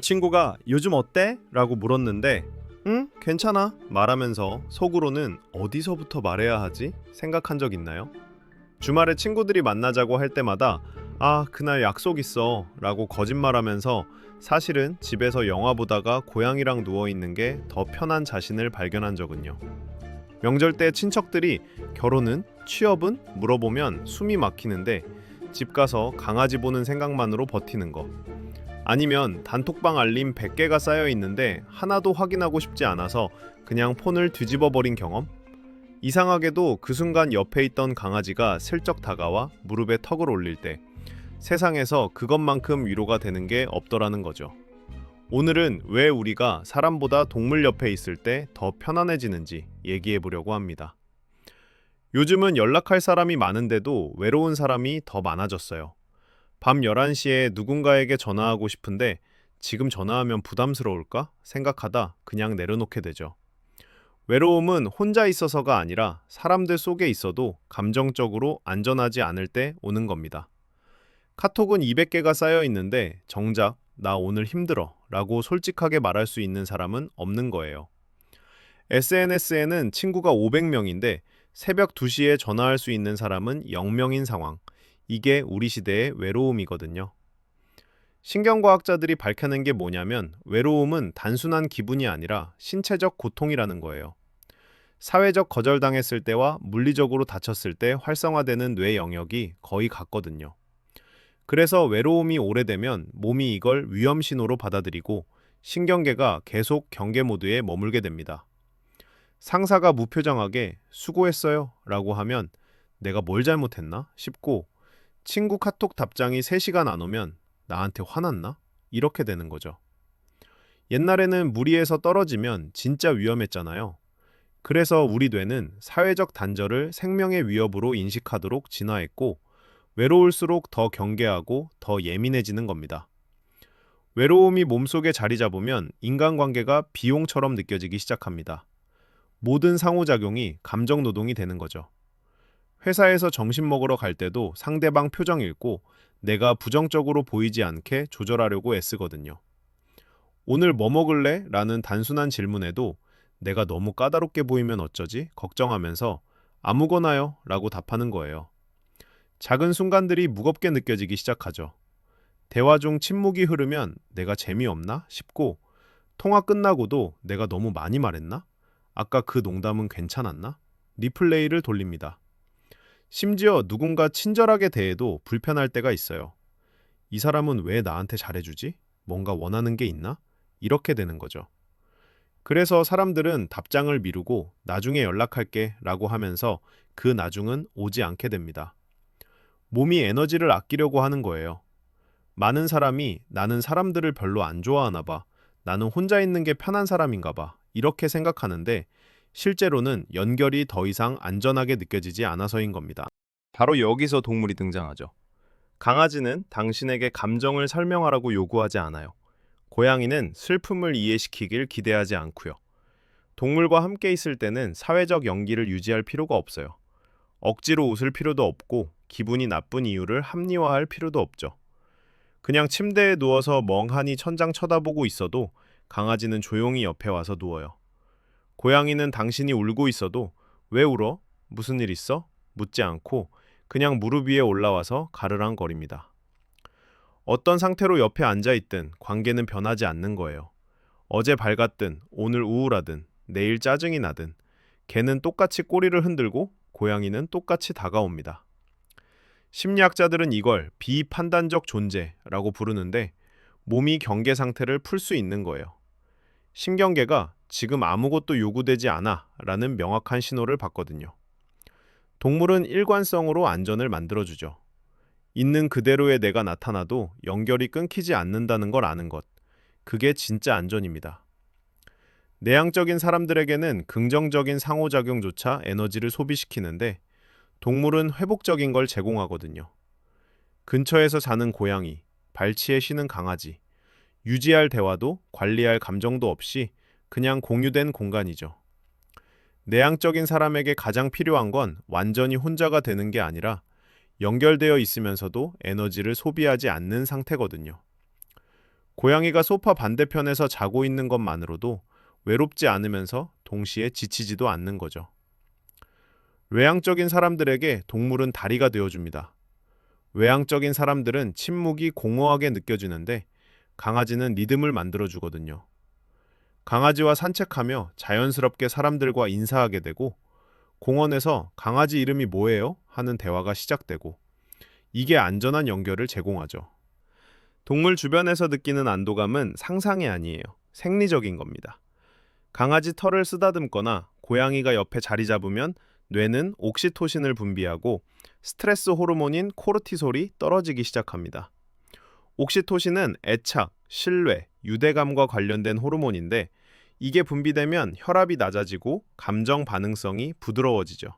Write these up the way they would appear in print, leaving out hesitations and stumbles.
친구가 요즘 어때? 라고 물었는데 응? 괜찮아 말하면서 속으로는 어디서부터 말해야 하지? 생각한 적 있나요? 주말에 친구들이 만나자고 할 때마다 아 그날 약속 있어 라고 거짓말하면서 사실은 집에서 영화 보다가 고양이랑 누워있는 게 더 편한 자신을 발견한 적은요. 명절 때 친척들이 결혼은? 취업은? 물어보면 숨이 막히는데 집 가서 강아지 보는 생각만으로 버티는 거, 아니면 단톡방 알림 100개가 쌓여 있는데 하나도 확인하고 싶지 않아서 그냥 폰을 뒤집어 버린 경험? 이상하게도 그 순간 옆에 있던 강아지가 슬쩍 다가와 무릎에 턱을 올릴 때 세상에서 그것만큼 위로가 되는 게 없더라는 거죠. 오늘은 왜 우리가 사람보다 동물 옆에 있을 때 더 편안해지는지 얘기해 보려고 합니다. 요즘은 연락할 사람이 많은데도 외로운 사람이 더 많아졌어요. 밤 11시에 누군가에게 전화하고 싶은데 지금 전화하면 부담스러울까 생각하다 그냥 내려놓게 되죠. 외로움은 혼자 있어서가 아니라 사람들 속에 있어도 감정적으로 안전하지 않을 때 오는 겁니다. 카톡은 200개가 쌓여 있는데 정작 나 오늘 힘들어 라고 솔직하게 말할 수 있는 사람은 없는 거예요. SNS에는 친구가 500명인데 새벽 2시에 전화할 수 있는 사람은 0명인 상황. 이게 우리 시대의 외로움이거든요. 신경과학자들이 밝혀낸 게 뭐냐면 외로움은 단순한 기분이 아니라 신체적 고통이라는 거예요. 사회적 거절당했을 때와 물리적으로 다쳤을 때 활성화되는 뇌 영역이 거의 같거든요. 그래서 외로움이 오래되면 몸이 이걸 위험 신호로 받아들이고 신경계가 계속 경계 모드에 머물게 됩니다. 상사가 무표정하게 수고했어요 라고 하면 내가 뭘 잘못했나 싶고, 친구 카톡 답장이 3시간 안 오면 나한테 화났나? 이렇게 되는 거죠. 옛날에는 무리해서 떨어지면 진짜 위험했잖아요. 그래서 우리 뇌는 사회적 단절을 생명의 위협으로 인식하도록 진화했고, 외로울수록 더 경계하고 더 예민해지는 겁니다. 외로움이 몸속에 자리 잡으면 인간관계가 비용처럼 느껴지기 시작합니다. 모든 상호작용이 감정 노동이 되는 거죠. 회사에서 점심 먹으러 갈 때도 상대방 표정 읽고 내가 부정적으로 보이지 않게 조절하려고 애쓰거든요. 오늘 뭐 먹을래? 라는 단순한 질문에도 내가 너무 까다롭게 보이면 어쩌지? 걱정하면서 아무거나요? 라고 답하는 거예요. 작은 순간들이 무겁게 느껴지기 시작하죠. 대화 중 침묵이 흐르면 내가 재미없나? 싶고, 통화 끝나고도 내가 너무 많이 말했나? 아까 그 농담은 괜찮았나? 리플레이를 돌립니다. 심지어 누군가 친절하게 대해도 불편할 때가 있어요. 이 사람은 왜 나한테 잘해주지? 뭔가 원하는 게 있나? 이렇게 되는 거죠. 그래서 사람들은 답장을 미루고 나중에 연락할게 라고 하면서 그 나중은 오지 않게 됩니다. 몸이 에너지를 아끼려고 하는 거예요. 많은 사람이 나는 사람들을 별로 안 좋아하나 봐, 나는 혼자 있는 게 편한 사람인가 봐, 이렇게 생각하는데 실제로는 연결이 더 이상 안전하게 느껴지지 않아서인 겁니다. 바로 여기서 동물이 등장하죠. 강아지는 당신에게 감정을 설명하라고 요구하지 않아요. 고양이는 슬픔을 이해시키길 기대하지 않고요. 동물과 함께 있을 때는 사회적 연기를 유지할 필요가 없어요. 억지로 웃을 필요도 없고 기분이 나쁜 이유를 합리화할 필요도 없죠. 그냥 침대에 누워서 멍하니 천장 쳐다보고 있어도 강아지는 조용히 옆에 와서 누워요. 고양이는 당신이 울고 있어도 왜 울어? 무슨 일 있어? 묻지 않고 그냥 무릎 위에 올라와서 가르랑거립니다. 어떤 상태로 옆에 앉아있든 관계는 변하지 않는 거예요. 어제 밝았든 오늘 우울하든 내일 짜증이 나든 개는 똑같이 꼬리를 흔들고 고양이는 똑같이 다가옵니다. 심리학자들은 이걸 비판단적 존재라고 부르는데 몸이 경계 상태를 풀 수 있는 거예요. 신경계가 지금 아무것도 요구되지 않아 라는 명확한 신호를 받거든요. 동물은 일관성으로 안전을 만들어주죠. 있는 그대로의 내가 나타나도 연결이 끊기지 않는다는 걸 아는 것. 그게 진짜 안전입니다. 내향적인 사람들에게는 긍정적인 상호작용조차 에너지를 소비시키는데 동물은 회복적인 걸 제공하거든요. 근처에서 자는 고양이, 발치에 쉬는 강아지, 유지할 대화도 관리할 감정도 없이 그냥 공유된 공간이죠. 내향적인 사람에게 가장 필요한 건 완전히 혼자가 되는 게 아니라 연결되어 있으면서도 에너지를 소비하지 않는 상태거든요. 고양이가 소파 반대편에서 자고 있는 것만으로도 외롭지 않으면서 동시에 지치지도 않는 거죠. 외향적인 사람들에게 동물은 다리가 되어줍니다. 외향적인 사람들은 침묵이 공허하게 느껴지는데 강아지는 리듬을 만들어주거든요. 강아지와 산책하며 자연스럽게 사람들과 인사하게 되고 공원에서 강아지 이름이 뭐예요? 하는 대화가 시작되고 이게 안전한 연결을 제공하죠. 동물 주변에서 느끼는 안도감은 상상이 아니에요. 생리적인 겁니다. 강아지 털을 쓰다듬거나 고양이가 옆에 자리 잡으면 뇌는 옥시토신을 분비하고 스트레스 호르몬인 코르티솔이 떨어지기 시작합니다. 옥시토신은 애착, 신뢰, 유대감과 관련된 호르몬인데 이게 분비되면 혈압이 낮아지고 감정 반응성이 부드러워지죠.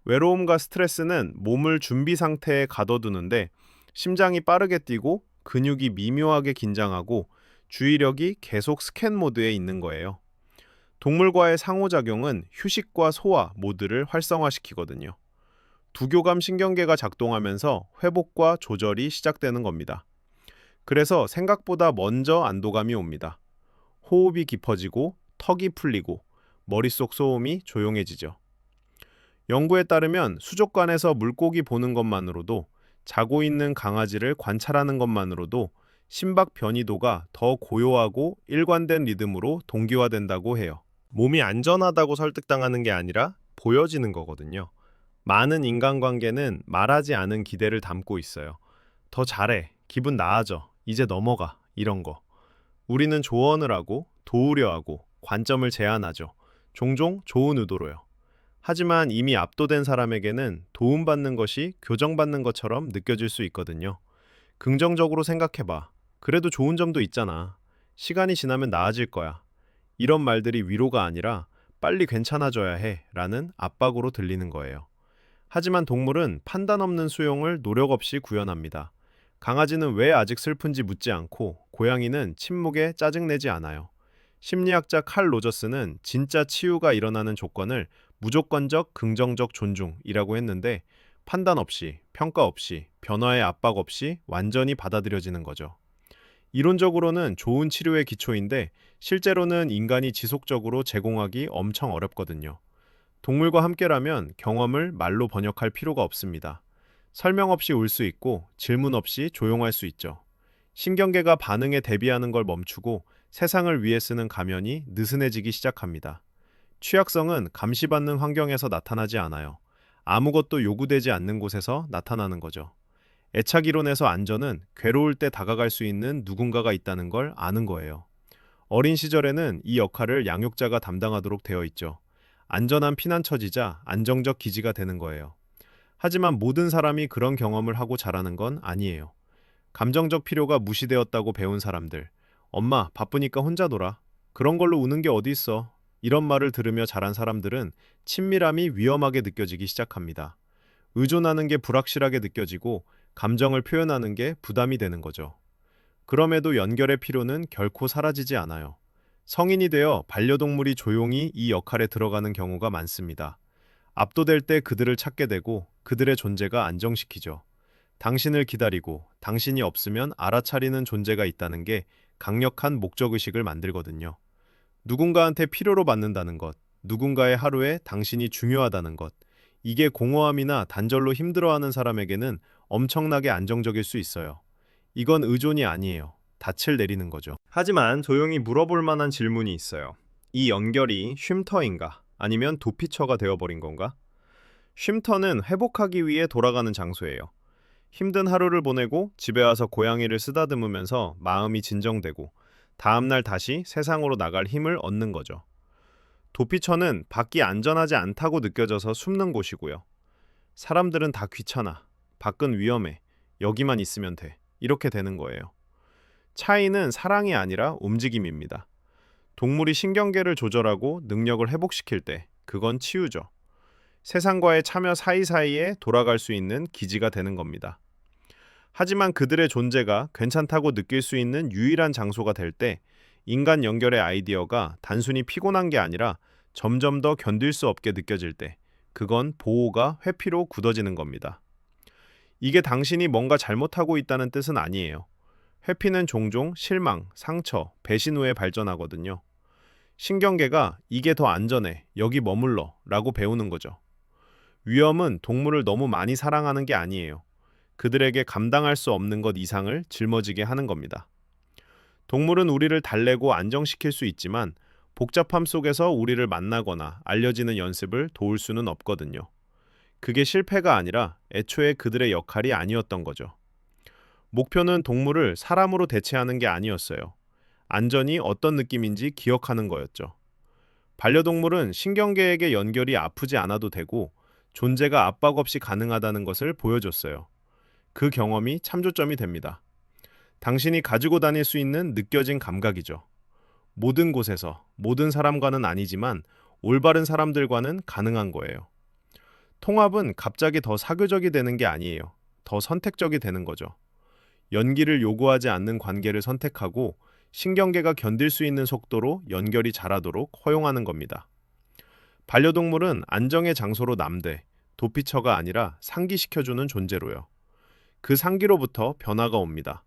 외로움과 스트레스는 몸을 준비 상태에 가둬두는데 심장이 빠르게 뛰고 근육이 미묘하게 긴장하고 주의력이 계속 스캔 모드에 있는 거예요. 동물과의 상호작용은 휴식과 소화 모두를 활성화시키거든요. 두교감 신경계가 작동하면서 회복과 조절이 시작되는 겁니다. 그래서 생각보다 먼저 안도감이 옵니다. 호흡이 깊어지고 턱이 풀리고 머릿속 소음이 조용해지죠. 연구에 따르면 수족관에서 물고기 보는 것만으로도 자고 있는 강아지를 관찰하는 것만으로도 심박 변이도가 더 고요하고 일관된 리듬으로 동기화된다고 해요. 몸이 안전하다고 설득당하는 게 아니라 보여지는 거거든요. 많은 인간관계는 말하지 않은 기대를 담고 있어요. 더 잘해, 기분 나아져, 이제 넘어가, 이런 거. 우리는 조언을 하고 도우려 하고 관점을 제안하죠. 종종 좋은 의도로요. 하지만 이미 압도된 사람에게는 도움받는 것이 교정받는 것처럼 느껴질 수 있거든요. 긍정적으로 생각해봐. 그래도 좋은 점도 있잖아. 시간이 지나면 나아질 거야. 이런 말들이 위로가 아니라 빨리 괜찮아져야 해 라는 압박으로 들리는 거예요. 하지만 동물은 판단 없는 수용을 노력 없이 구현합니다. 강아지는 왜 아직 슬픈지 묻지 않고 고양이는 침묵에 짜증내지 않아요. 심리학자 칼 로저스는 진짜 치유가 일어나는 조건을 무조건적 긍정적 존중이라고 했는데 판단 없이, 평가 없이, 변화의 압박 없이 완전히 받아들여지는 거죠. 이론적으로는 좋은 치료의 기초인데 실제로는 인간이 지속적으로 제공하기 엄청 어렵거든요. 동물과 함께라면 경험을 말로 번역할 필요가 없습니다. 설명 없이 울 수 있고 질문 없이 조용할 수 있죠. 신경계가 반응에 대비하는 걸 멈추고 세상을 위해 쓰는 가면이 느슨해지기 시작합니다. 취약성은 감시받는 환경에서 나타나지 않아요. 아무것도 요구되지 않는 곳에서 나타나는 거죠. 애착 이론에서 안전은 괴로울 때 다가갈 수 있는 누군가가 있다는 걸 아는 거예요. 어린 시절에는 이 역할을 양육자가 담당하도록 되어 있죠. 안전한 피난처지자 안정적 기지가 되는 거예요. 하지만 모든 사람이 그런 경험을 하고 자라는 건 아니에요. 감정적 필요가 무시되었다고 배운 사람들, 엄마 바쁘니까 혼자 놀아. 그런 걸로 우는 게 어디 있어. 이런 말을 들으며 자란 사람들은 친밀함이 위험하게 느껴지기 시작합니다. 의존하는 게 불확실하게 느껴지고 감정을 표현하는 게 부담이 되는 거죠. 그럼에도 연결의 필요는 결코 사라지지 않아요. 성인이 되어 반려동물이 조용히 이 역할에 들어가는 경우가 많습니다. 압도될 때 그들을 찾게 되고 그들의 존재가 안정시키죠. 당신을 기다리고 당신이 없으면 알아차리는 존재가 있다는 게 강력한 목적의식을 만들거든요. 누군가한테 필요로 받는다는 것, 누군가의 하루에 당신이 중요하다는 것, 이게 공허함이나 단절로 힘들어하는 사람에게는 엄청나게 안정적일 수 있어요. 이건 의존이 아니에요. 닻을 내리는 거죠. 하지만 조용히 물어볼 만한 질문이 있어요. 이 연결이 쉼터인가? 아니면 도피처가 되어버린 건가? 쉼터는 회복하기 위해 돌아가는 장소예요. 힘든 하루를 보내고 집에 와서 고양이를 쓰다듬으면서 마음이 진정되고 다음날 다시 세상으로 나갈 힘을 얻는 거죠. 도피처는 밖이 안전하지 않다고 느껴져서 숨는 곳이고요. 사람들은 다 귀찮아. 밖은 위험해. 여기만 있으면 돼. 이렇게 되는 거예요. 차이는 사랑이 아니라 움직임입니다. 동물이 신경계를 조절하고 능력을 회복시킬 때 그건 치유죠. 세상과의 참여 사이사이에 돌아갈 수 있는 기지가 되는 겁니다. 하지만 그들의 존재가 괜찮다고 느낄 수 있는 유일한 장소가 될 때 인간 연결의 아이디어가 단순히 피곤한 게 아니라 점점 더 견딜 수 없게 느껴질 때 그건 보호가 회피로 굳어지는 겁니다. 이게 당신이 뭔가 잘못하고 있다는 뜻은 아니에요. 회피는 종종 실망, 상처, 배신 후에 발전하거든요. 신경계가 이게 더 안전해, 여기 머물러 라고 배우는 거죠. 위험은 동물을 너무 많이 사랑하는 게 아니에요. 그들에게 감당할 수 없는 것 이상을 짊어지게 하는 겁니다. 동물은 우리를 달래고 안정시킬 수 있지만 복잡함 속에서 우리를 만나거나 알려지는 연습을 도울 수는 없거든요. 그게 실패가 아니라 애초에 그들의 역할이 아니었던 거죠. 목표는 동물을 사람으로 대체하는 게 아니었어요. 안전이 어떤 느낌인지 기억하는 거였죠. 반려동물은 신경계에게 연결이 아프지 않아도 되고 존재가 압박 없이 가능하다는 것을 보여줬어요. 그 경험이 참조점이 됩니다. 당신이 가지고 다닐 수 있는 느껴진 감각이죠. 모든 곳에서, 모든 사람과는 아니지만 올바른 사람들과는 가능한 거예요. 통합은 갑자기 더 사교적이 되는 게 아니에요. 더 선택적이 되는 거죠. 연기를 요구하지 않는 관계를 선택하고 신경계가 견딜 수 있는 속도로 연결이 자라도록 허용하는 겁니다. 반려동물은 안정의 장소로 남대, 도피처가 아니라 상기시켜주는 존재로요. 그 상기로부터 변화가 옵니다.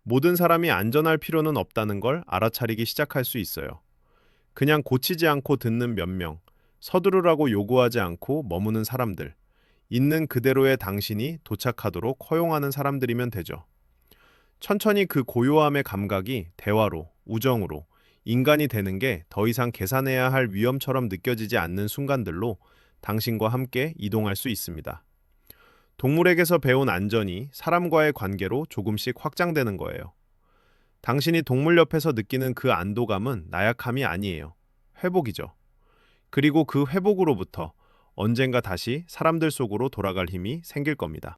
모든 사람이 안전할 필요는 없다는 걸 알아차리기 시작할 수 있어요. 그냥 고치지 않고 듣는 몇 명, 서두르라고 요구하지 않고 머무는 사람들, 있는 그대로의 당신이 도착하도록 허용하는 사람들이면 되죠. 천천히 그 고요함의 감각이 대화로, 우정으로, 인간이 되는 게 더 이상 계산해야 할 위험처럼 느껴지지 않는 순간들로 당신과 함께 이동할 수 있습니다. 동물에게서 배운 안전이 사람과의 관계로 조금씩 확장되는 거예요. 당신이 동물 옆에서 느끼는 그 안도감은 나약함이 아니에요. 회복이죠. 그리고 그 회복으로부터 언젠가 다시 사람들 속으로 돌아갈 힘이 생길 겁니다.